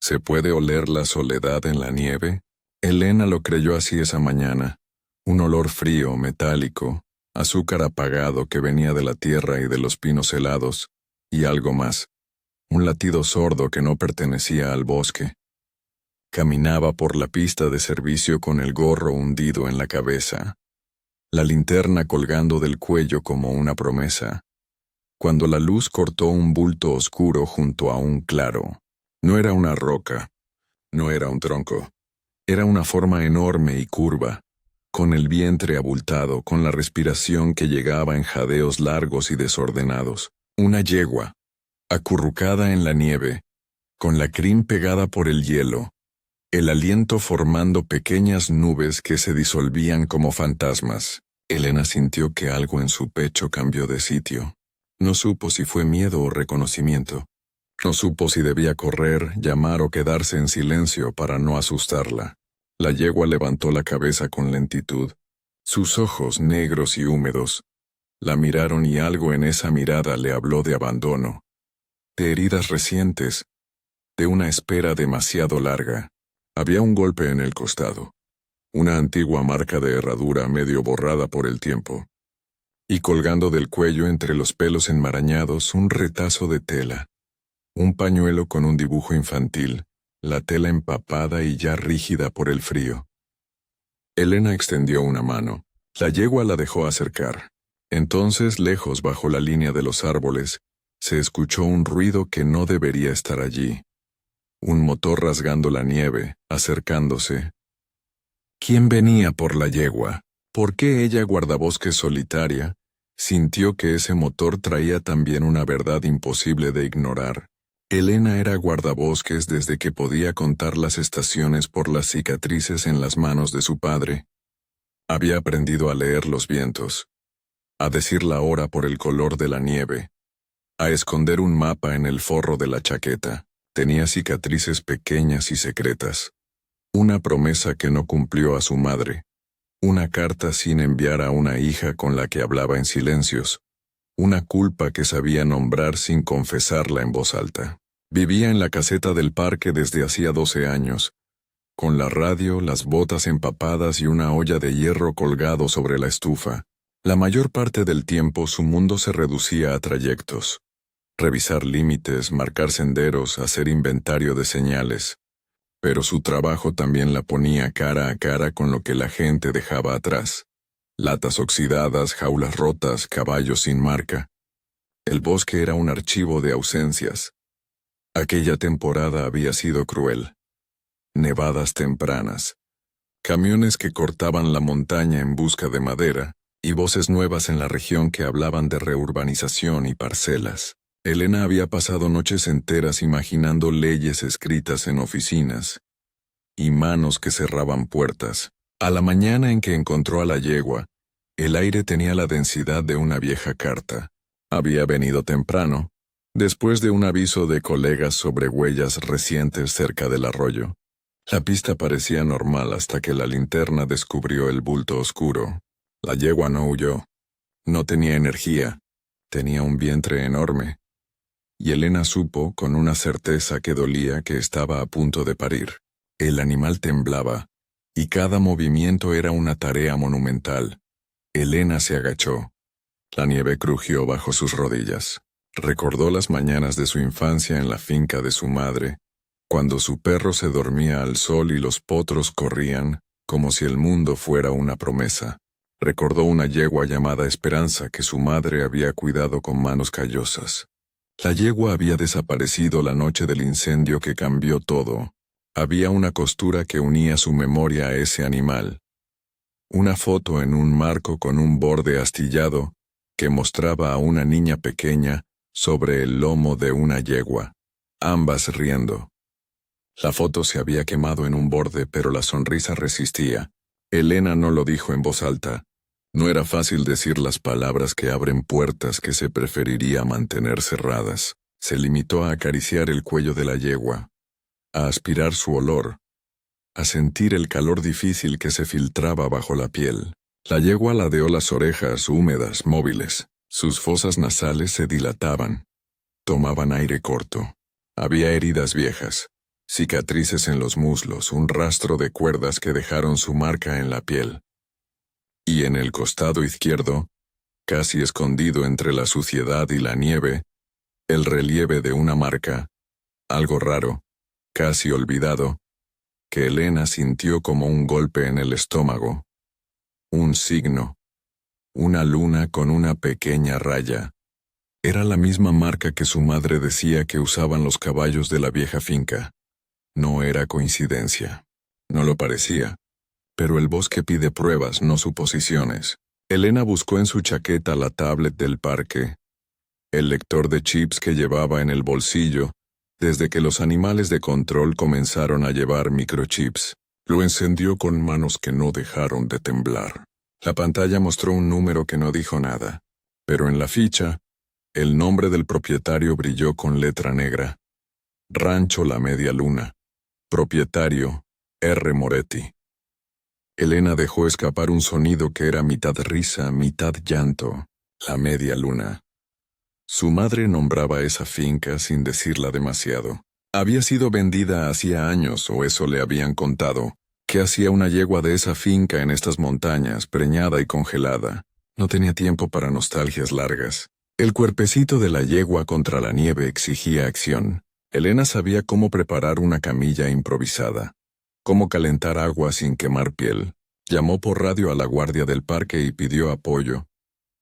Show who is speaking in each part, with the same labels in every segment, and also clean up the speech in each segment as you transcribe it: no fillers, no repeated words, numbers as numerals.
Speaker 1: ¿Se puede oler la soledad en la nieve? Elena lo creyó así esa mañana. Un olor frío, metálico, azúcar apagado que venía de la tierra y de los pinos helados, y algo más. Un latido sordo que no pertenecía al bosque. Caminaba por la pista de servicio con el gorro hundido en la cabeza, la linterna colgando del cuello como una promesa, cuando la luz cortó un bulto oscuro junto a un claro. No era una roca, no era un tronco, era una forma enorme y curva, con el vientre abultado, con la respiración que llegaba en jadeos largos y desordenados. Una yegua, acurrucada en la nieve, con la crin pegada por el hielo, el aliento formando pequeñas nubes que se disolvían como fantasmas. Elena sintió que algo en su pecho cambió de sitio. No supo si fue miedo o reconocimiento. No supo si debía correr, llamar o quedarse en silencio para no asustarla. La yegua levantó la cabeza con lentitud. Sus ojos, negros y húmedos, la miraron y algo en esa mirada le habló de abandono, de heridas recientes, de una espera demasiado larga. Había un golpe en el costado, una antigua marca de herradura medio borrada por el tiempo, y colgando del cuello entre los pelos enmarañados un retazo de tela, un pañuelo con un dibujo infantil, la tela empapada y ya rígida por el frío. Elena extendió una mano. La yegua la dejó acercar. Entonces, lejos bajo la línea de los árboles, se escuchó un ruido que no debería estar allí. Un motor rasgando la nieve, acercándose. ¿Quién venía por la yegua? ¿Por qué ella, guardabosques solitaria, sintió que ese motor traía también una verdad imposible de ignorar? Elena era guardabosques desde que podía contar las estaciones por las cicatrices en las manos de su padre. Había aprendido a leer los vientos, a decir la hora por el color de la nieve, a esconder un mapa en el forro de la chaqueta. Tenía cicatrices pequeñas y secretas. Una promesa que no cumplió a su madre. Una carta sin enviar a una hija con la que hablaba en silencios. Una culpa que sabía nombrar sin confesarla en voz alta. Vivía en la caseta del parque desde hacía 12 años, con la radio, las botas empapadas y una olla de hierro colgado sobre la estufa. La mayor parte del tiempo su mundo se reducía a trayectos. Revisar límites, marcar senderos, hacer inventario de señales. Pero su trabajo también la ponía cara a cara con lo que la gente dejaba atrás. Latas oxidadas, jaulas rotas, caballos sin marca. El bosque era un archivo de ausencias. Aquella temporada había sido cruel. Nevadas tempranas. Camiones que cortaban la montaña en busca de madera, y voces nuevas en la región que hablaban de reurbanización y parcelas. Elena había pasado noches enteras imaginando leyes escritas en oficinas, y manos que cerraban puertas. A la mañana en que encontró a la yegua, el aire tenía la densidad de una vieja carta. Había venido temprano, después de un aviso de colegas sobre huellas recientes cerca del arroyo. La pista parecía normal hasta que la linterna descubrió el bulto oscuro. La yegua no huyó. No tenía energía. Tenía un vientre enorme. Y Elena supo, con una certeza que dolía, que estaba a punto de parir. El animal temblaba, y cada movimiento era una tarea monumental. Elena se agachó. La nieve crujió bajo sus rodillas. Recordó las mañanas de su infancia en la finca de su madre, cuando su perro se dormía al sol y los potros corrían, como si el mundo fuera una promesa. Recordó una yegua llamada Esperanza que su madre había cuidado con manos callosas. La yegua había desaparecido la noche del incendio que cambió todo. Había una costura que unía su memoria a ese animal. Una foto en un marco con un borde astillado que mostraba a una niña pequeña sobre el lomo de una yegua, ambas riendo. La foto se había quemado en un borde, pero la sonrisa resistía. Elena no lo dijo en voz alta. No era fácil decir las palabras que abren puertas que se preferiría mantener cerradas. Se limitó a acariciar el cuello de la yegua, a aspirar su olor, a sentir el calor difícil que se filtraba bajo la piel. La yegua ladeó las orejas húmedas, móviles. Sus fosas nasales se dilataban. Tomaban aire corto. Había heridas viejas. cicatrices en los muslos, un rastro de cuerdas que dejaron su marca en la piel. Y en el costado izquierdo, casi escondido entre la suciedad y la nieve, el relieve de una marca, algo raro, casi olvidado, que Elena sintió como un golpe en el estómago. Un signo. Una luna con una pequeña raya. Era la misma marca que su madre decía que usaban los caballos de la vieja finca. No era coincidencia. No lo parecía. Pero el bosque pide pruebas, no suposiciones. Elena buscó en su chaqueta la tablet del parque, el lector de chips que llevaba en el bolsillo, desde que los animales de control comenzaron a llevar microchips. Lo encendió con manos que no dejaron de temblar. La pantalla mostró un número que no dijo nada, pero en la ficha, el nombre del propietario brilló con letra negra. Rancho La Media Luna. Propietario, R. Moretti. Elena dejó escapar un sonido que era mitad risa, mitad llanto. La Media Luna. Su madre nombraba esa finca sin decirla demasiado. Había sido vendida hacía años, o eso le habían contado. ¿Qué hacía una yegua de esa finca en estas montañas, preñada y congelada? No tenía tiempo para nostalgias largas. El cuerpecito de la yegua contra la nieve exigía acción. Elena sabía cómo preparar una camilla improvisada, cómo calentar agua sin quemar piel. Llamó por radio a la guardia del parque y pidió apoyo,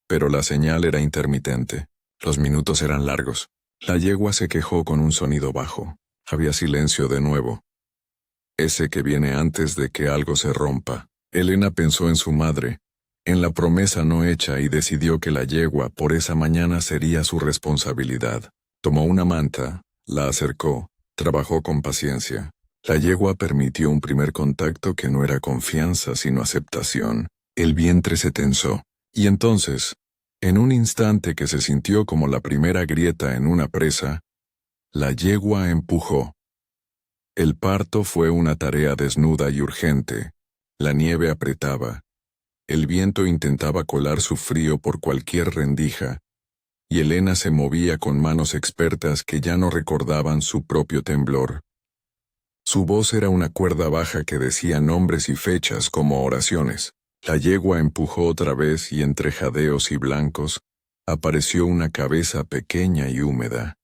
Speaker 1: pero la señal era intermitente. Los minutos eran largos. La yegua se quejó con un sonido bajo. Había silencio de nuevo. Ese que viene antes de que algo se rompa. Elena pensó en su madre, en la promesa no hecha, y decidió que la yegua por esa mañana sería su responsabilidad. Tomó una manta, la acercó, trabajó con paciencia. La yegua permitió un primer contacto que no era confianza sino aceptación. El vientre se tensó, y entonces, en un instante que se sintió como la primera grieta en una presa, la yegua empujó. El parto fue una tarea desnuda y urgente. La nieve apretaba. El viento intentaba colar su frío por cualquier rendija, y Elena se movía con manos expertas que ya no recordaban su propio temblor. Su voz era una cuerda baja que decía nombres y fechas como oraciones. La yegua empujó otra vez y entre jadeos y blancos, apareció una cabeza pequeña y húmeda.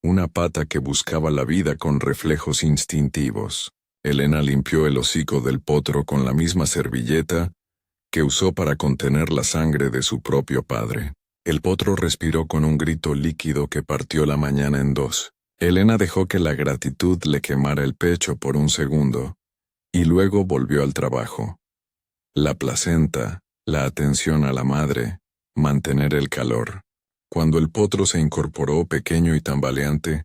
Speaker 1: Una pata que buscaba la vida con reflejos instintivos. Elena limpió el hocico del potro con la misma servilleta que usó para contener la sangre de su propio padre. El potro respiró con un grito líquido que partió la mañana en dos. Elena dejó que la gratitud le quemara el pecho por un segundo, y luego volvió al trabajo. La placenta, la atención a la madre, mantener el calor. Cuando el potro se incorporó pequeño y tambaleante,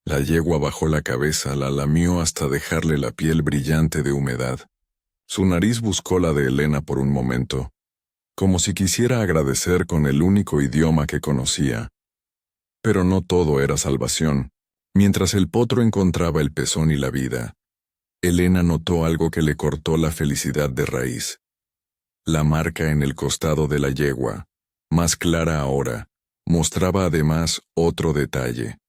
Speaker 1: la yegua bajó la cabeza, la lamió hasta dejarle la piel brillante de humedad. Su nariz buscó la de Elena por un momento, como si quisiera agradecer con el único idioma que conocía. Pero no todo era salvación. Mientras el potro encontraba el pezón y la vida, Elena notó algo que le cortó la felicidad de raíz. La marca en el costado de la yegua, más clara ahora, mostraba además otro detalle.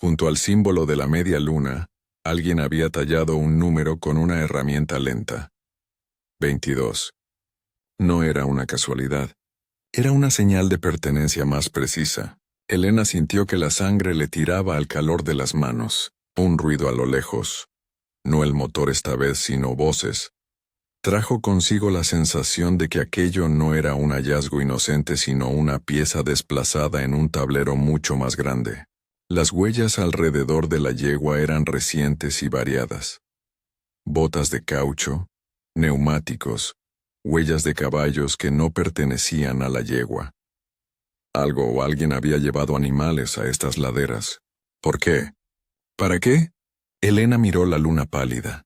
Speaker 1: Junto al símbolo de la media luna, alguien había tallado un número con una herramienta lenta. 22. No era una casualidad. Era una señal de pertenencia más precisa. Elena sintió que la sangre le tiraba al calor de las manos. Un ruido a lo lejos. No el motor esta vez, sino voces. Trajo consigo la sensación de que aquello no era un hallazgo inocente, sino una pieza desplazada en un tablero mucho más grande. Las huellas alrededor de la yegua eran recientes y variadas. Botas de caucho, neumáticos, huellas de caballos que no pertenecían a la yegua. Algo o alguien había llevado animales a estas laderas. ¿Por qué? ¿Para qué? Elena miró la luna pálida,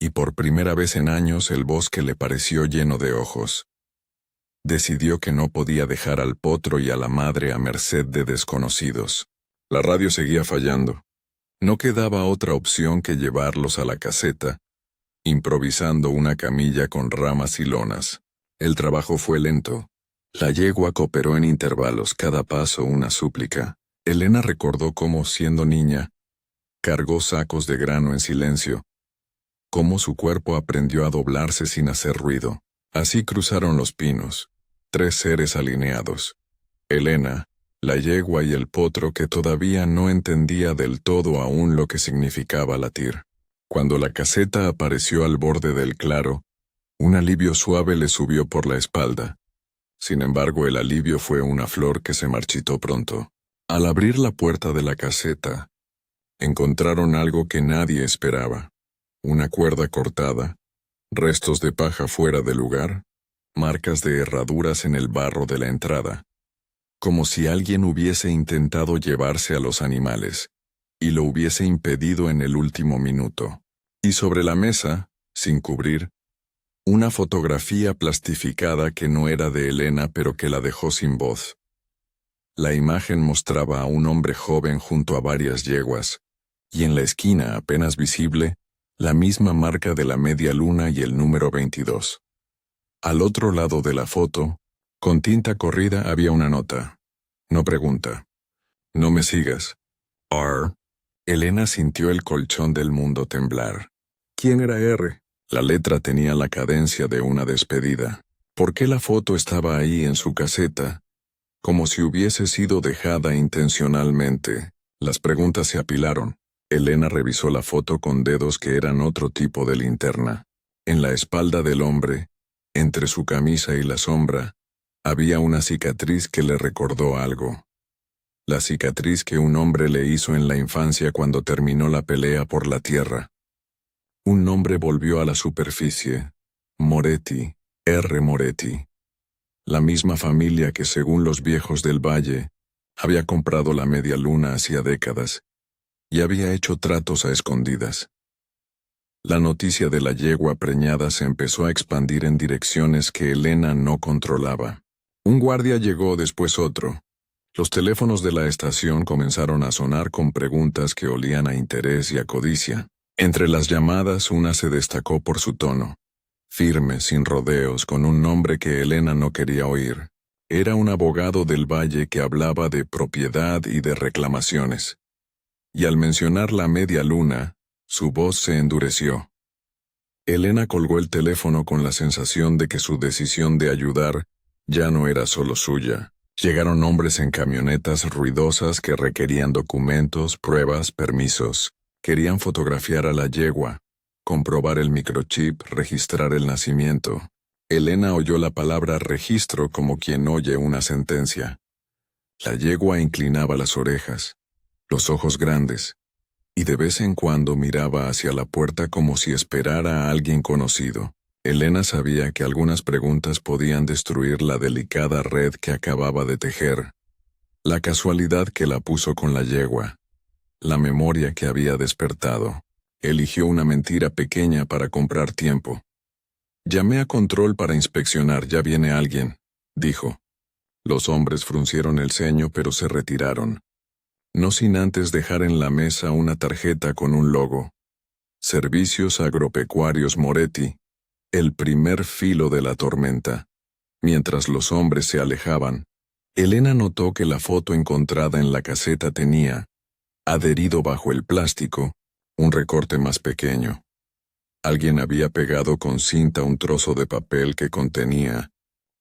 Speaker 1: y por primera vez en años el bosque le pareció lleno de ojos. Decidió que no podía dejar al potro y a la madre a merced de desconocidos. La radio seguía fallando. No quedaba otra opción que llevarlos a la caseta, improvisando una camilla con ramas y lonas. El trabajo fue lento. La yegua cooperó en intervalos, cada paso una súplica. Elena recordó cómo, siendo niña, Cargó sacos de grano en silencio. Cómo su cuerpo aprendió a doblarse sin hacer ruido. Así cruzaron los pinos. 3 seres alineados. Elena, la yegua y el potro que todavía no entendía del todo aún lo que significaba latir. Cuando la caseta apareció al borde del claro, un alivio suave le subió por la espalda. Sin embargo, el alivio fue una flor que se marchitó pronto. Al abrir la puerta de la caseta, encontraron algo que nadie esperaba. Una cuerda cortada, restos de paja fuera de lugar, marcas de herraduras en el barro de la entrada, como si alguien hubiese intentado llevarse a los animales, y lo hubiese impedido en el último minuto. Y sobre la mesa, sin cubrir, una fotografía plastificada que no era de Elena pero que la dejó sin voz. La imagen mostraba a un hombre joven junto a varias yeguas, y en la esquina apenas visible, la misma marca de la media luna y el número 22. Al otro lado de la foto, con tinta corrida había una nota. No pregunta. No me sigas. R. Elena sintió el colchón del mundo temblar. ¿Quién era R? La letra tenía la cadencia de una despedida. ¿Por qué la foto estaba ahí en su caseta? Como si hubiese sido dejada intencionalmente. Las preguntas se apilaron. Elena revisó la foto con dedos que eran otro tipo de linterna. En la espalda del hombre, entre su camisa y la sombra, había una cicatriz que le recordó algo. La cicatriz que un hombre le hizo en la infancia cuando terminó la pelea por la tierra. Un nombre volvió a la superficie. Moretti, R. Moretti. La misma familia que, según los viejos del valle, había comprado la media luna hacía décadas y había hecho tratos a escondidas. La noticia de la yegua preñada se empezó a expandir en direcciones que Elena no controlaba. Un guardia llegó, después otro. Los teléfonos de la estación comenzaron a sonar con preguntas que olían a interés y a codicia. Entre las llamadas, una se destacó por su tono. Firme, sin rodeos, con un nombre que Elena no quería oír. Era un abogado del valle que hablaba de propiedad y de reclamaciones. Y al mencionar la media luna, su voz se endureció. Elena colgó el teléfono con la sensación de que su decisión de ayudar ya no era solo suya. Llegaron hombres en camionetas ruidosas que requerían documentos, pruebas, permisos. Querían fotografiar a la yegua, comprobar el microchip, registrar el nacimiento. Elena oyó la palabra registro como quien oye una sentencia. La yegua inclinaba las orejas, los ojos grandes, y de vez en cuando miraba hacia la puerta como si esperara a alguien conocido. Elena sabía que algunas preguntas podían destruir la delicada red que acababa de tejer. La casualidad que la puso con la yegua. La memoria que había despertado. Eligió una mentira pequeña para comprar tiempo. Llamé a control para inspeccionar, ya viene alguien, dijo. Los hombres fruncieron el ceño pero se retiraron. No sin antes dejar en la mesa una tarjeta con un logo. Servicios Agropecuarios Moretti. El primer filo de la tormenta. Mientras los hombres se alejaban, Elena notó que la foto encontrada en la caseta tenía, adherido bajo el plástico, un recorte más pequeño. Alguien había pegado con cinta un trozo de papel que contenía,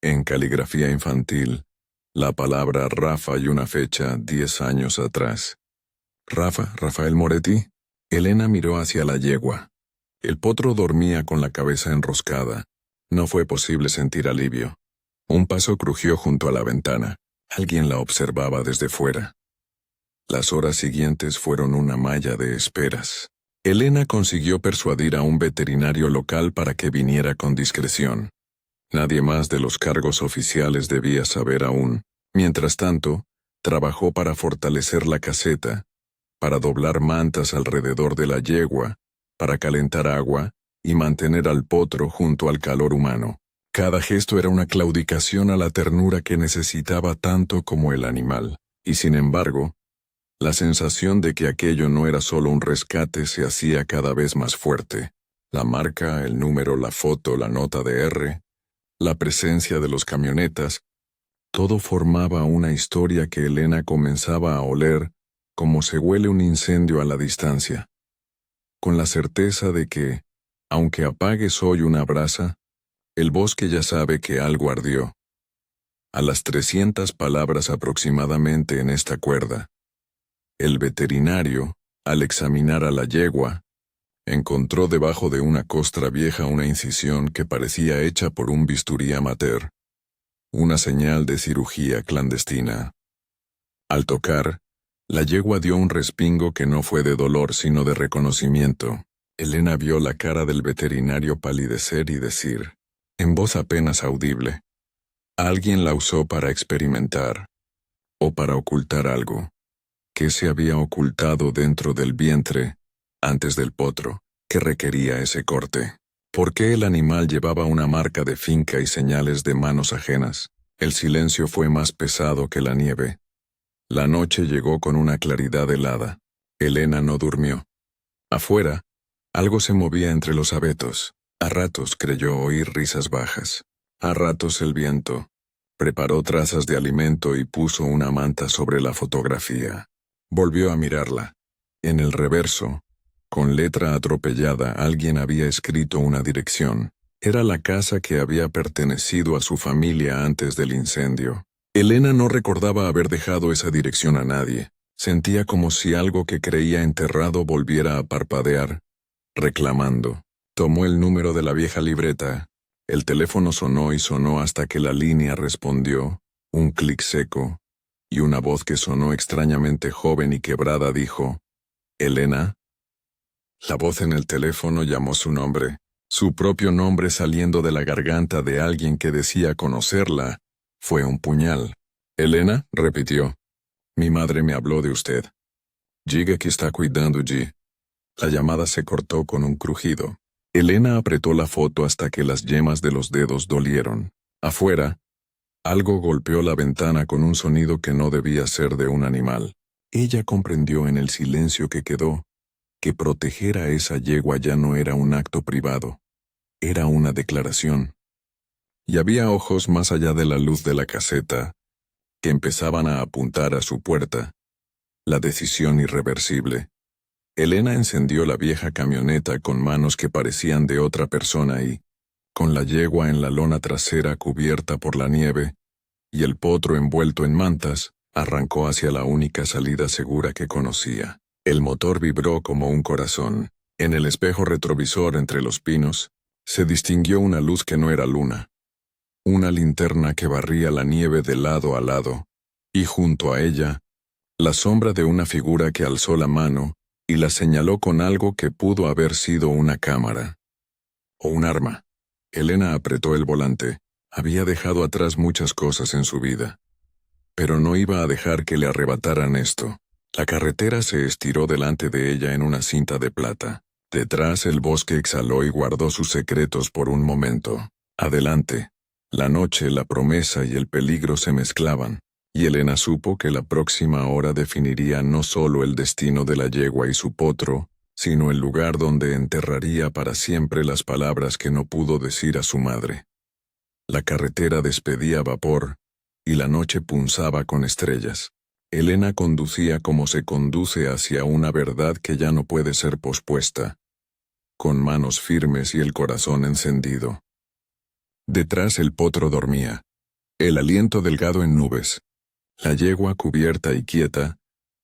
Speaker 1: en caligrafía infantil, la palabra Rafa y una fecha 10 años atrás. ¿Rafa? ¿Rafael Moretti? Elena miró hacia la yegua. El potro dormía con la cabeza enroscada. No fue posible sentir alivio. Un paso crujió junto a la ventana. Alguien la observaba desde fuera. Las horas siguientes fueron una malla de esperas. Elena consiguió persuadir a un veterinario local para que viniera con discreción. Nadie más de los cargos oficiales debía saber aún. Mientras tanto, trabajó para fortalecer la caseta, para doblar mantas alrededor de la yegua, para calentar agua y mantener al potro junto al calor humano. Cada gesto era una claudicación a la ternura que necesitaba tanto como el animal, y sin embargo, la sensación de que aquello no era solo un rescate se hacía cada vez más fuerte. La marca, el número, la foto, la nota de R, la presencia de los camionetas, todo formaba una historia que Elena comenzaba a oler como se huele un incendio a la distancia, con la certeza de que, aunque apagues hoy una brasa, el bosque ya sabe que algo ardió. A las 300 palabras aproximadamente en esta cuerda, el veterinario, al examinar a la yegua, encontró debajo de una costra vieja una incisión que parecía hecha por un bisturí amateur, una señal de cirugía clandestina. Al tocar, la yegua dio un respingo que no fue de dolor sino de reconocimiento. Elena vio la cara del veterinario palidecer y decir, en voz apenas audible, alguien la usó para experimentar, o para ocultar algo. ¿Qué se había ocultado dentro del vientre, antes del potro, que requería ese corte? ¿Por qué el animal llevaba una marca de finca y señales de manos ajenas? El silencio fue más pesado que la nieve. La noche llegó con una claridad helada. Elena no durmió. Afuera, algo se movía entre los abetos. A ratos creyó oír risas bajas. A ratos el viento. Preparó trazas de alimento y puso una manta sobre la fotografía. Volvió a mirarla. En el reverso, con letra atropellada, alguien había escrito una dirección. Era la casa que había pertenecido a su familia antes del incendio. Elena no recordaba haber dejado esa dirección a nadie. Sentía como si algo que creía enterrado volviera a parpadear, reclamando. Tomó el número de la vieja libreta. El teléfono sonó y sonó hasta que la línea respondió, un clic seco, y una voz que sonó extrañamente joven y quebrada dijo, «¿Elena?» La voz en el teléfono llamó su nombre, su propio nombre saliendo de la garganta de alguien que decía conocerla. Fue un puñal. «¿Elena?» repitió. «Mi madre me habló de usted. Diga que está cuidando de...» La llamada se cortó con un crujido. Elena apretó la foto hasta que las yemas de los dedos dolieron. Afuera, algo golpeó la ventana con un sonido que no debía ser de un animal. Ella comprendió en el silencio que quedó que proteger a esa yegua ya no era un acto privado, era una declaración. Y había ojos más allá de la luz de la caseta, que empezaban a apuntar a su puerta. La decisión irreversible. Elena encendió la vieja camioneta con manos que parecían de otra persona y, con la yegua en la lona trasera cubierta por la nieve, y el potro envuelto en mantas, arrancó hacia la única salida segura que conocía. El motor vibró como un corazón. En el espejo retrovisor entre los pinos, se distinguió una luz que no era luna. Una linterna que barría la nieve de lado a lado, y junto a ella, la sombra de una figura que alzó la mano y la señaló con algo que pudo haber sido una cámara. O un arma. Elena apretó el volante. Había dejado atrás muchas cosas en su vida. Pero no iba a dejar que le arrebataran esto. La carretera se estiró delante de ella en una cinta de plata. Detrás el bosque exhaló y guardó sus secretos por un momento. Adelante. La noche, la promesa y el peligro se mezclaban, y Elena supo que la próxima hora definiría no solo el destino de la yegua y su potro, sino el lugar donde enterraría para siempre las palabras que no pudo decir a su madre. La carretera despedía vapor, y la noche punzaba con estrellas. Elena conducía como se conduce hacia una verdad que ya no puede ser pospuesta, con manos firmes y el corazón encendido. Detrás el potro dormía, el aliento delgado en nubes. La yegua, cubierta y quieta,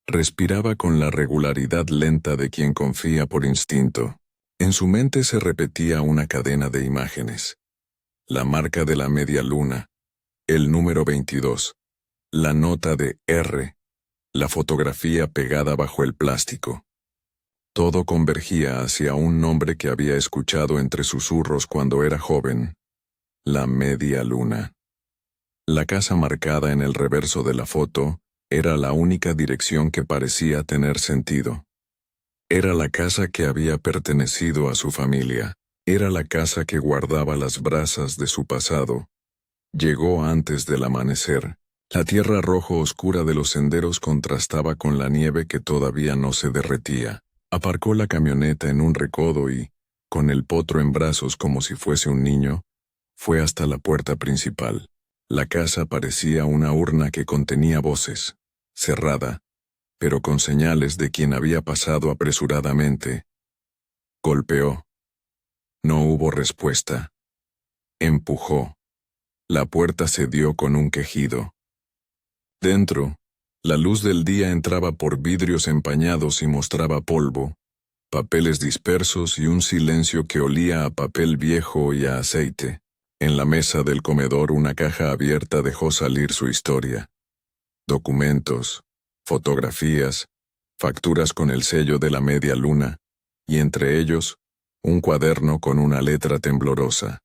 Speaker 1: respiraba con la regularidad lenta de quien confía por instinto. En su mente se repetía una cadena de imágenes. La marca de la media luna, el número 22, la nota de R, la fotografía pegada bajo el plástico. Todo convergía hacia un nombre que había escuchado entre susurros cuando era joven: la media luna. La casa marcada en el reverso de la foto era la única dirección que parecía tener sentido. Era la casa que había pertenecido a su familia. Era la casa que guardaba las brasas de su pasado. Llegó antes del amanecer. La tierra rojo oscura de los senderos contrastaba con la nieve que todavía no se derretía. Aparcó la camioneta en un recodo y, con el potro en brazos como si fuese un niño, fue hasta la puerta principal. La casa parecía una urna que contenía voces. Cerrada, pero con señales de quien había pasado apresuradamente. Golpeó. No hubo respuesta. Empujó. La puerta cedió con un quejido. Dentro, la luz del día entraba por vidrios empañados y mostraba polvo, papeles dispersos y un silencio que olía a papel viejo y a aceite. En la mesa del comedor una caja abierta dejó salir su historia. Documentos, fotografías, facturas con el sello de la media luna, y entre ellos, un cuaderno con una letra temblorosa.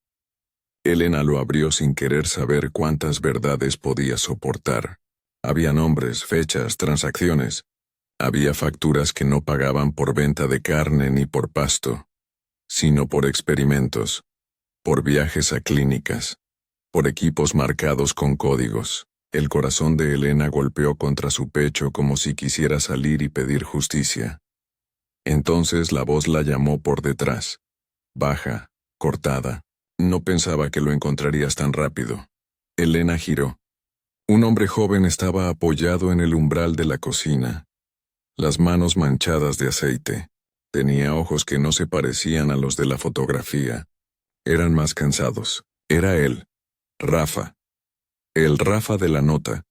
Speaker 1: Elena lo abrió sin querer saber cuántas verdades podía soportar. Había nombres, fechas, transacciones. Había facturas que no pagaban por venta de carne ni por pasto, sino por experimentos, por viajes a clínicas, por equipos marcados con códigos. El corazón de Elena golpeó contra su pecho como si quisiera salir y pedir justicia. Entonces la voz la llamó por detrás, baja, cortada. No pensaba que lo encontrarías tan rápido. Elena giró. Un hombre joven estaba apoyado en el umbral de la cocina, las manos manchadas de aceite. Tenía ojos que no se parecían a los de la fotografía. Eran más cansados. Era él, Rafa. El Rafa de la nota.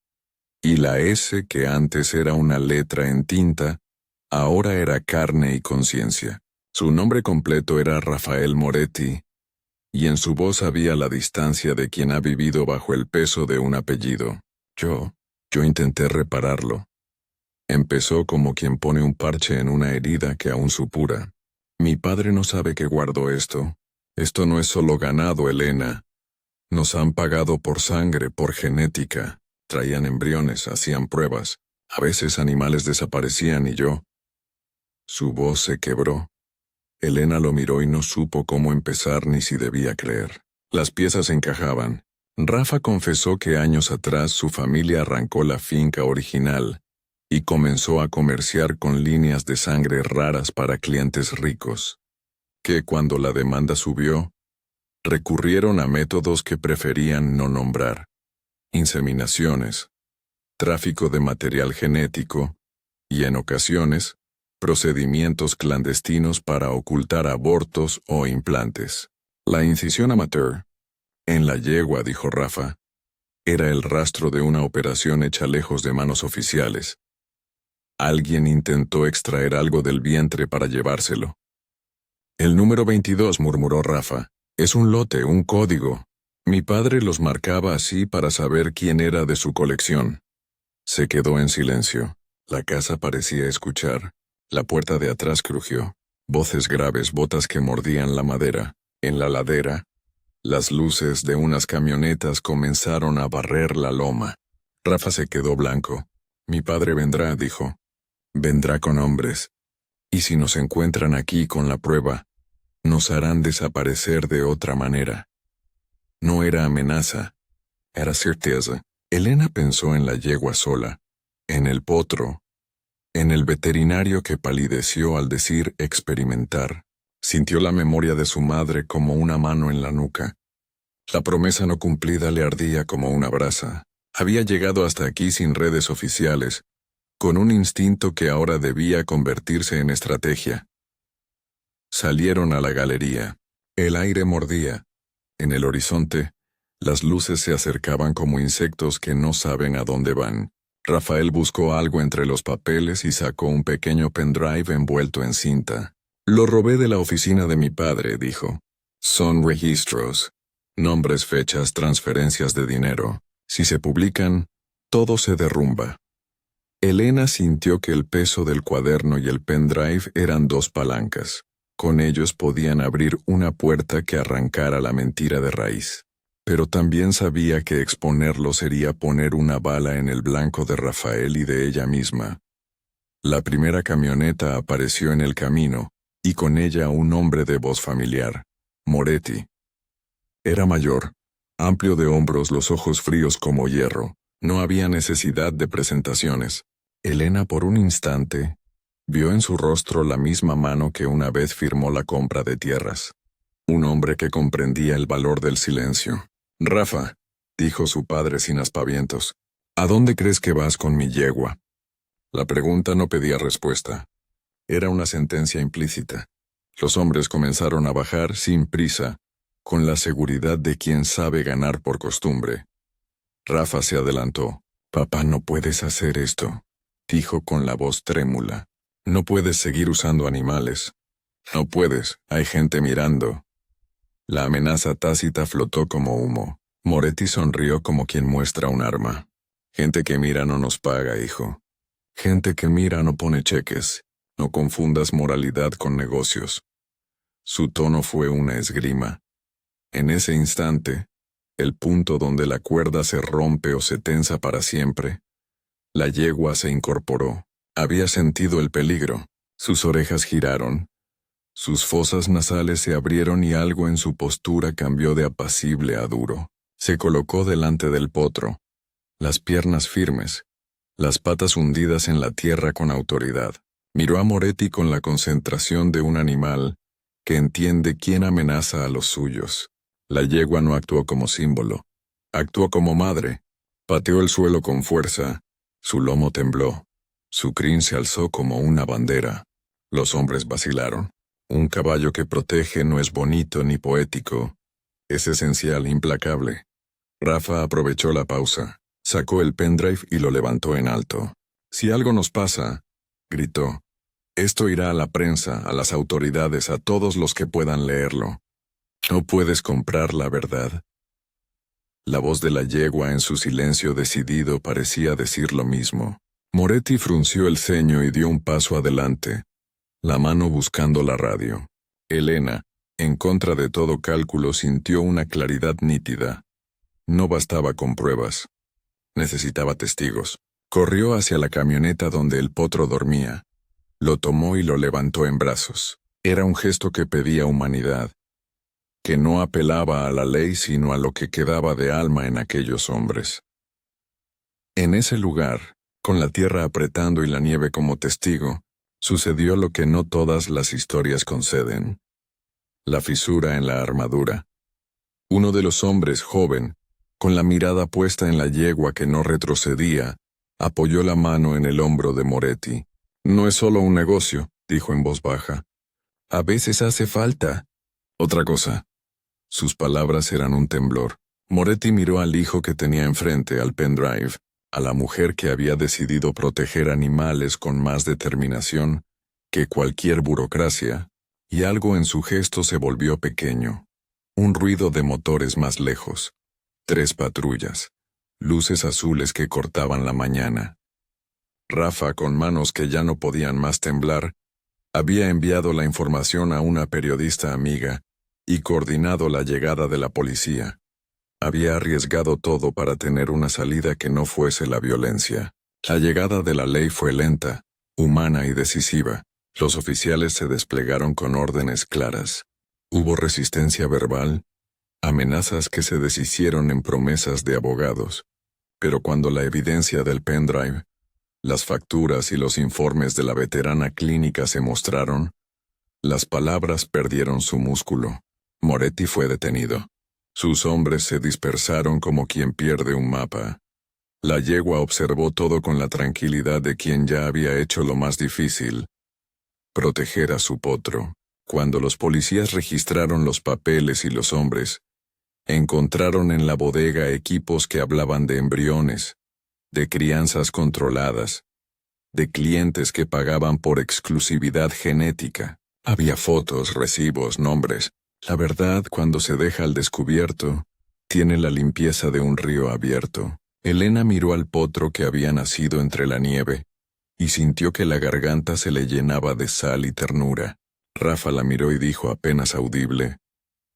Speaker 1: Y la S, que antes era una letra en tinta, ahora era carne y conciencia. Su nombre completo era Rafael Moretti, y en su voz había la distancia de quien ha vivido bajo el peso de un apellido. Yo intenté repararlo. Empezó como quien pone un parche en una herida que aún supura. Mi padre no sabe que guardo esto. Esto no es solo ganado, Elena. Nos han pagado por sangre, por genética. Traían embriones, hacían pruebas. A veces animales desaparecían y yo. Su voz se quebró. Elena lo miró y no supo cómo empezar ni si debía creer. Las piezas encajaban. Rafa confesó que años atrás su familia arrancó la finca original y comenzó a comerciar con líneas de sangre raras para clientes ricos, que cuando la demanda subió, recurrieron a métodos que preferían no nombrar: inseminaciones, tráfico de material genético y, en ocasiones, procedimientos clandestinos para ocultar abortos o implantes. La incisión amateur, en la yegua, dijo Rafa, era el rastro de una operación hecha lejos de manos oficiales. Alguien intentó extraer algo del vientre para llevárselo. El número 22, murmuró Rafa, es un lote, un código. Mi padre los marcaba así para saber quién era de su colección. Se quedó en silencio. La casa parecía escuchar. La puerta de atrás crujió. Voces graves, botas que mordían la madera. En la ladera, las luces de unas camionetas comenzaron a barrer la loma. Rafa se quedó blanco. Mi padre vendrá, dijo. Vendrá con hombres. Y si nos encuentran aquí con la prueba, nos harán desaparecer de otra manera. No era amenaza, era certeza. Elena pensó en la yegua sola, en el potro, en el veterinario que palideció al decir experimentar. Sintió la memoria de su madre como una mano en la nuca. La promesa no cumplida le ardía como una brasa. Había llegado hasta aquí sin redes oficiales, con un instinto que ahora debía convertirse en estrategia. Salieron a la galería. El aire mordía. En el horizonte, las luces se acercaban como insectos que no saben a dónde van. Rafael buscó algo entre los papeles y sacó un pequeño pendrive envuelto en cinta. Lo robé de la oficina de mi padre, dijo. Son registros. Nombres, fechas, transferencias de dinero. Si se publican, todo se derrumba. Elena sintió que el peso del cuaderno y el pendrive eran dos palancas. Con ellos podían abrir una puerta que arrancara la mentira de raíz. Pero también sabía que exponerlo sería poner una bala en el blanco de Rafael y de ella misma. La primera camioneta apareció en el camino, y con ella un hombre de voz familiar, Moretti. Era mayor, amplio de hombros, los ojos fríos como hierro. No había necesidad de presentaciones. Elena, por un instante, vio en su rostro la misma mano que una vez firmó la compra de tierras. Un hombre que comprendía el valor del silencio. Rafa, dijo su padre sin aspavientos, ¿a dónde crees que vas con mi yegua? La pregunta no pedía respuesta. Era una sentencia implícita. Los hombres comenzaron a bajar sin prisa, con la seguridad de quien sabe ganar por costumbre. Rafa se adelantó. «Papá, no puedes hacer esto», dijo con la voz trémula. «No puedes seguir usando animales. No puedes, hay gente mirando». La amenaza tácita flotó como humo. Moretti sonrió como quien muestra un arma. «Gente que mira no nos paga, hijo. Gente que mira no pone cheques. No confundas moralidad con negocios». Su tono fue una esgrima. En ese instante, el punto donde la cuerda se rompe o se tensa para siempre, la yegua se incorporó. Había sentido el peligro. Sus orejas giraron. Sus fosas nasales se abrieron y algo en su postura cambió de apacible a duro. Se colocó delante del potro, las piernas firmes, las patas hundidas en la tierra con autoridad. Miró a Moretti con la concentración de un animal que entiende quién amenaza a los suyos. La yegua no actuó como símbolo, actuó como madre. Pateó el suelo con fuerza, su lomo tembló, su crin se alzó como una bandera. Los hombres vacilaron. Un caballo que protege no es bonito ni poético, es esencial, implacable. Rafa aprovechó la pausa, sacó el pendrive y lo levantó en alto. «Si algo nos pasa», gritó, «esto irá a la prensa, a las autoridades, a todos los que puedan leerlo. No puedes comprar la verdad». La voz de la yegua en su silencio decidido parecía decir lo mismo. Moretti frunció el ceño y dio un paso adelante, la mano buscando la radio. Elena, en contra de todo cálculo, sintió una claridad nítida. No bastaba con pruebas. Necesitaba testigos. Corrió hacia la camioneta donde el potro dormía. Lo tomó y lo levantó en brazos. Era un gesto que pedía humanidad, que no apelaba a la ley sino a lo que quedaba de alma en aquellos hombres. En ese lugar, con la tierra apretando y la nieve como testigo, sucedió lo que no todas las historias conceden. La fisura en la armadura. Uno de los hombres, joven, con la mirada puesta en la yegua que no retrocedía, apoyó la mano en el hombro de Moretti. «No es solo un negocio», dijo en voz baja. «A veces hace falta». «Otra cosa». Sus palabras eran un temblor. Moretti miró al hijo que tenía enfrente, al pendrive, a la mujer que había decidido proteger animales con más determinación que cualquier burocracia, y algo en su gesto se volvió pequeño. Un ruido de motores más lejos. 3 patrullas. Luces azules que cortaban la mañana. Rafa, con manos que ya no podían más temblar, había enviado la información a una periodista amiga y coordinado la llegada de la policía. Había arriesgado todo para tener una salida que no fuese la violencia. La llegada de la ley fue lenta, humana y decisiva. Los oficiales se desplegaron con órdenes claras. Hubo resistencia verbal, amenazas que se deshicieron en promesas de abogados. Pero cuando la evidencia del pendrive, las facturas y los informes de la veterana clínica se mostraron, las palabras perdieron su músculo. Moretti fue detenido. Sus hombres se dispersaron como quien pierde un mapa. La yegua observó todo con la tranquilidad de quien ya había hecho lo más difícil: proteger a su potro. Cuando los policías registraron los papeles y los hombres, encontraron en la bodega equipos que hablaban de embriones, de crianzas controladas, de clientes que pagaban por exclusividad genética. Había fotos, recibos, nombres. La verdad, cuando se deja al descubierto, tiene la limpieza de un río abierto. Elena miró al potro que había nacido entre la nieve y sintió que la garganta se le llenaba de sal y ternura. Rafa la miró y dijo apenas audible: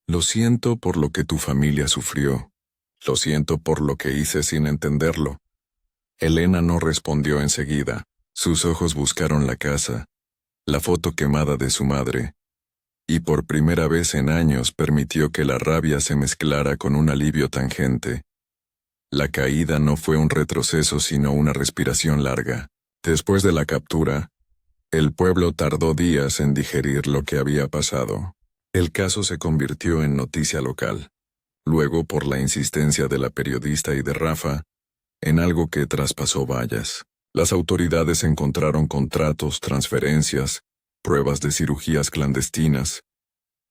Speaker 1: «Lo siento por lo que tu familia sufrió. Lo siento por lo que hice sin entenderlo». Elena no respondió enseguida. Sus ojos buscaron la casa, la foto quemada de su madre, y por primera vez en años permitió que la rabia se mezclara con un alivio tangente. La caída no fue un retroceso sino una respiración larga. Después de la captura, el pueblo tardó días en digerir lo que había pasado. El caso se convirtió en noticia local. Luego, por la insistencia de la periodista y de Rafa, en algo que traspasó vallas. Las autoridades encontraron contratos, transferencias, pruebas de cirugías clandestinas,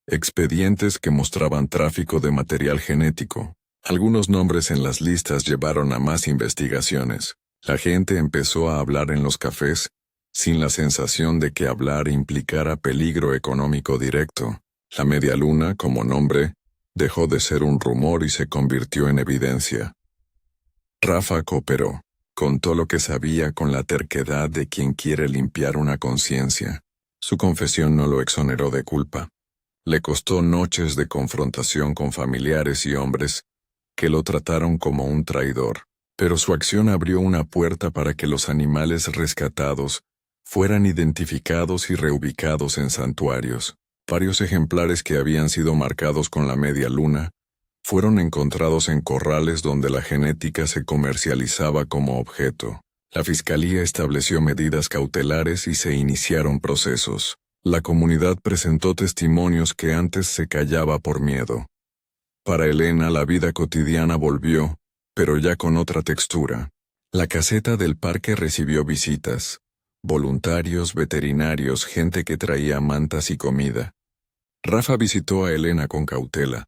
Speaker 1: expedientes que mostraban tráfico de material genético. Algunos nombres en las listas llevaron a más investigaciones. La gente empezó a hablar en los cafés, sin la sensación de que hablar implicara peligro económico directo. La Media Luna, como nombre, dejó de ser un rumor y se convirtió en evidencia. Rafa cooperó. Contó lo que sabía con la terquedad de quien quiere limpiar una conciencia. Su confesión no lo exoneró de culpa. Le costó noches de confrontación con familiares y hombres que lo trataron como un traidor, pero su acción abrió una puerta para que los animales rescatados fueran identificados y reubicados en santuarios. Varios ejemplares que habían sido marcados con la Media Luna fueron encontrados en corrales donde la genética se comercializaba como objeto. La fiscalía estableció medidas cautelares y se iniciaron procesos. La comunidad presentó testimonios que antes se callaba por miedo. Para Elena la vida cotidiana volvió, pero ya con otra textura. La caseta del parque recibió visitas. Voluntarios, veterinarios, gente que traía mantas y comida. Rafa visitó a Elena con cautela.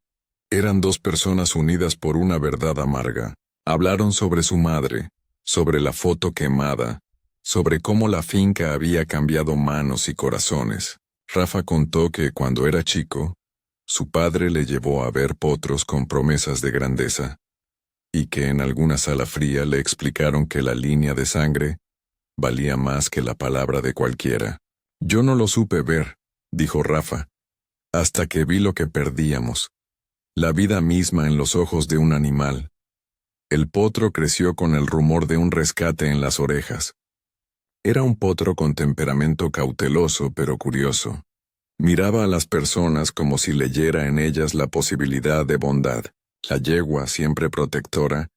Speaker 1: Eran dos personas unidas por una verdad amarga. Hablaron sobre su madre, sobre la foto quemada, sobre cómo la finca había cambiado manos y corazones. Rafa contó que cuando era chico, su padre le llevó a ver potros con promesas de grandeza, y que en alguna sala fría le explicaron que la línea de sangre valía más que la palabra de cualquiera. Yo no lo supe ver, dijo Rafa, hasta que vi lo que perdíamos. La vida misma en los ojos de un animal. El potro creció con el rumor de un rescate en las orejas. Era un potro con temperamento cauteloso pero curioso. Miraba a las personas como si leyera en ellas la posibilidad de bondad. La yegua, siempre protectora,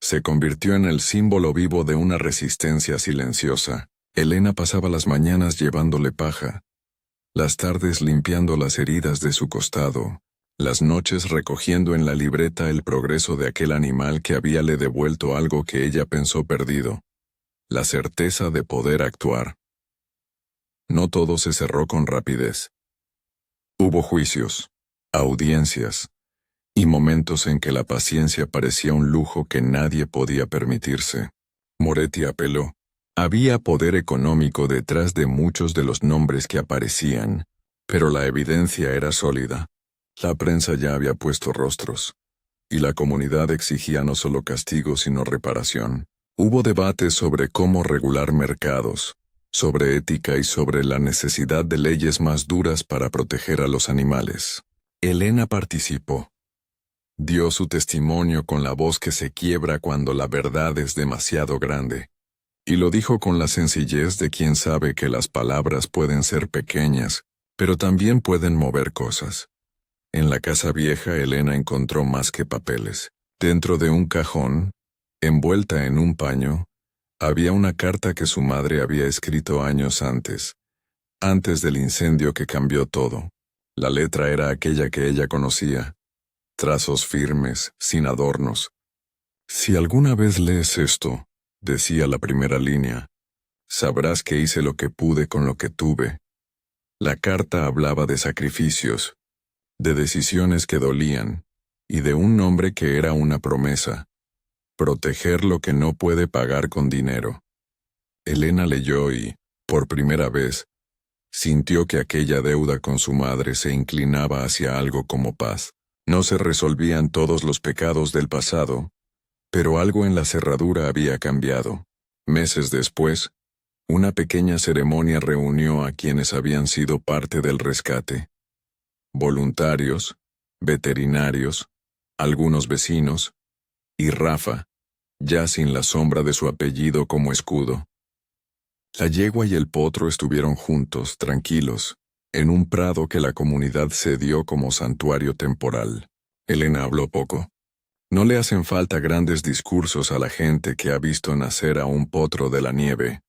Speaker 1: se convirtió en el símbolo vivo de una resistencia silenciosa. Elena pasaba las mañanas llevándole paja, las tardes limpiando las heridas de su costado, las noches recogiendo en la libreta el progreso de aquel animal que habíale devuelto algo que ella pensó perdido, la certeza de poder actuar. No todo se cerró con rapidez. Hubo juicios, audiencias, y momentos en que la paciencia parecía un lujo que nadie podía permitirse. Moretti apeló. Había poder económico detrás de muchos de los nombres que aparecían, pero la evidencia era sólida. La prensa ya había puesto rostros, y la comunidad exigía no solo castigo sino reparación. Hubo debates sobre cómo regular mercados, sobre ética y sobre la necesidad de leyes más duras para proteger a los animales. Elena participó. Dio su testimonio con la voz que se quiebra cuando la verdad es demasiado grande. Y lo dijo con la sencillez de quien sabe que las palabras pueden ser pequeñas, pero también pueden mover cosas. En la casa vieja Elena encontró más que papeles. Dentro de un cajón, envuelta en un paño, había una carta que su madre había escrito años antes del incendio que cambió todo. La letra era aquella que ella conocía, trazos firmes, sin adornos. Si alguna vez lees esto, decía la primera línea, sabrás que hice lo que pude con lo que tuve. La carta hablaba de sacrificios, de decisiones que dolían, y de un nombre que era una promesa: proteger lo que no puede pagar con dinero. Elena leyó y, por primera vez, sintió que aquella deuda con su madre se inclinaba hacia algo como paz. No se resolvían todos los pecados del pasado, pero algo en la cerradura había cambiado. Meses después, una pequeña ceremonia reunió a quienes habían sido parte del rescate. Voluntarios, veterinarios, algunos vecinos, y Rafa, ya sin la sombra de su apellido como escudo. La yegua y el potro estuvieron juntos, tranquilos, en un prado que la comunidad cedió como santuario temporal. Elena habló poco. No le hacen falta grandes discursos a la gente que ha visto nacer a un potro de la nieve.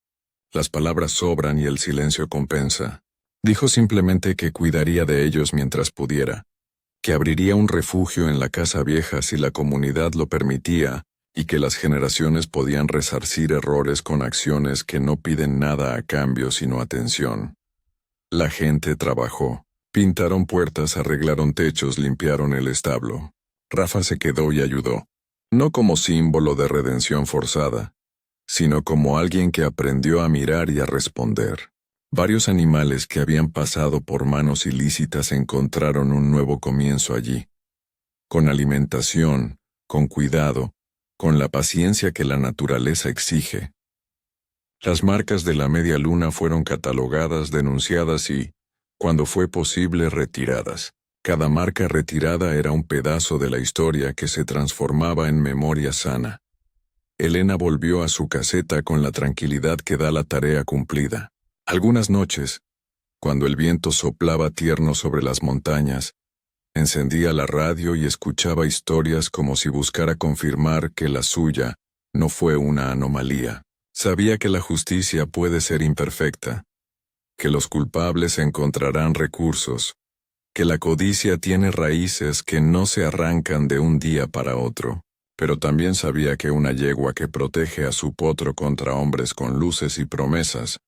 Speaker 1: Las palabras sobran y el silencio compensa. Dijo simplemente que cuidaría de ellos mientras pudiera, que abriría un refugio en la casa vieja si la comunidad lo permitía, y que las generaciones podían resarcir errores con acciones que no piden nada a cambio sino atención. La gente trabajó. Pintaron puertas, arreglaron techos, limpiaron el establo. Rafa se quedó y ayudó, no como símbolo de redención forzada, sino como alguien que aprendió a mirar y a responder. Varios animales que habían pasado por manos ilícitas encontraron un nuevo comienzo allí. Con alimentación, con cuidado, con la paciencia que la naturaleza exige. Las marcas de la media luna fueron catalogadas, denunciadas y, cuando fue posible, retiradas. Cada marca retirada era un pedazo de la historia que se transformaba en memoria sana. Elena volvió a su caseta con la tranquilidad que da la tarea cumplida. Algunas noches, cuando el viento soplaba tierno sobre las montañas, encendía la radio y escuchaba historias como si buscara confirmar que la suya no fue una anomalía. Sabía que la justicia puede ser imperfecta, que los culpables encontrarán recursos, que la codicia tiene raíces que no se arrancan de un día para otro, pero también sabía que una yegua que protege a su potro contra hombres con luces y promesas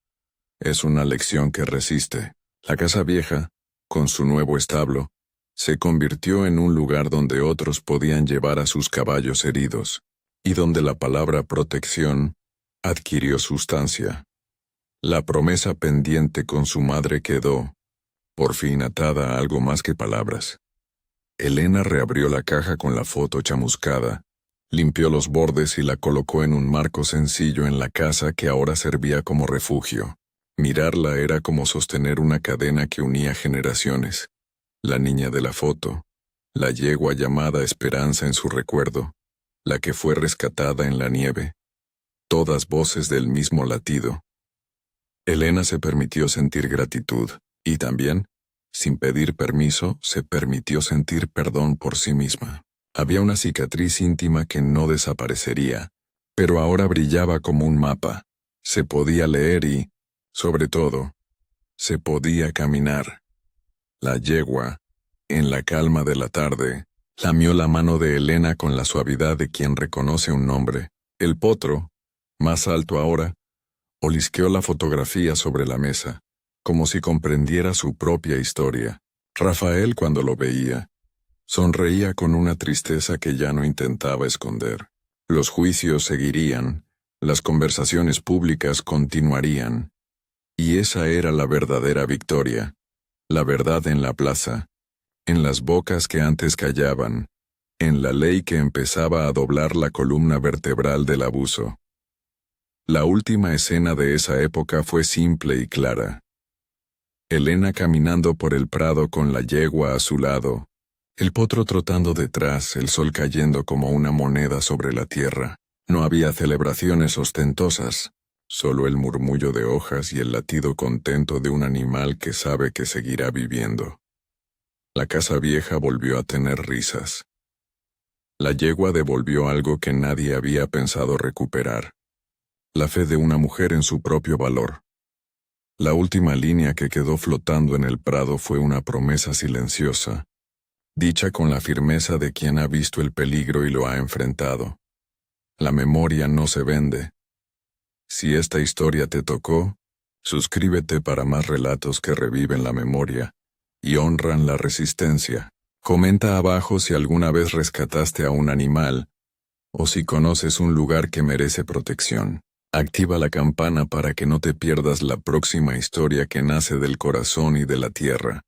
Speaker 1: es una lección que resiste. La casa vieja, con su nuevo establo, se convirtió en un lugar donde otros podían llevar a sus caballos heridos, y donde la palabra protección adquirió sustancia. La promesa pendiente con su madre quedó, por fin, atada a algo más que palabras. Elena reabrió la caja con la foto chamuscada, limpió los bordes y la colocó en un marco sencillo en la casa que ahora servía como refugio. Mirarla era como sostener una cadena que unía generaciones. La niña de la foto, la yegua llamada Esperanza en su recuerdo, la que fue rescatada en la nieve, todas voces del mismo latido. Elena se permitió sentir gratitud, y también, sin pedir permiso, se permitió sentir perdón por sí misma. Había una cicatriz íntima que no desaparecería, pero ahora brillaba como un mapa. Se podía leer y, sobre todo, se podía caminar. La yegua, en la calma de la tarde, lamió la mano de Elena con la suavidad de quien reconoce un nombre. El potro, más alto ahora, olisqueó la fotografía sobre la mesa, como si comprendiera su propia historia. Rafael, cuando lo veía, sonreía con una tristeza que ya no intentaba esconder. Los juicios seguirían, las conversaciones públicas continuarían, y esa era la verdadera victoria, la verdad en la plaza, en las bocas que antes callaban, en la ley que empezaba a doblar la columna vertebral del abuso. La última escena de esa época fue simple y clara. Elena caminando por el prado con la yegua a su lado, el potro trotando detrás, el sol cayendo como una moneda sobre la tierra. No había celebraciones ostentosas, solo el murmullo de hojas y el latido contento de un animal que sabe que seguirá viviendo. La casa vieja volvió a tener risas. La yegua devolvió algo que nadie había pensado recuperar: la fe de una mujer en su propio valor. La última línea que quedó flotando en el prado fue una promesa silenciosa, dicha con la firmeza de quien ha visto el peligro y lo ha enfrentado. La memoria no se vende. Si esta historia te tocó, suscríbete para más relatos que reviven la memoria y honran la resistencia. Comenta abajo si alguna vez rescataste a un animal o si conoces un lugar que merece protección. Activa la campana para que no te pierdas la próxima historia que nace del corazón y de la tierra.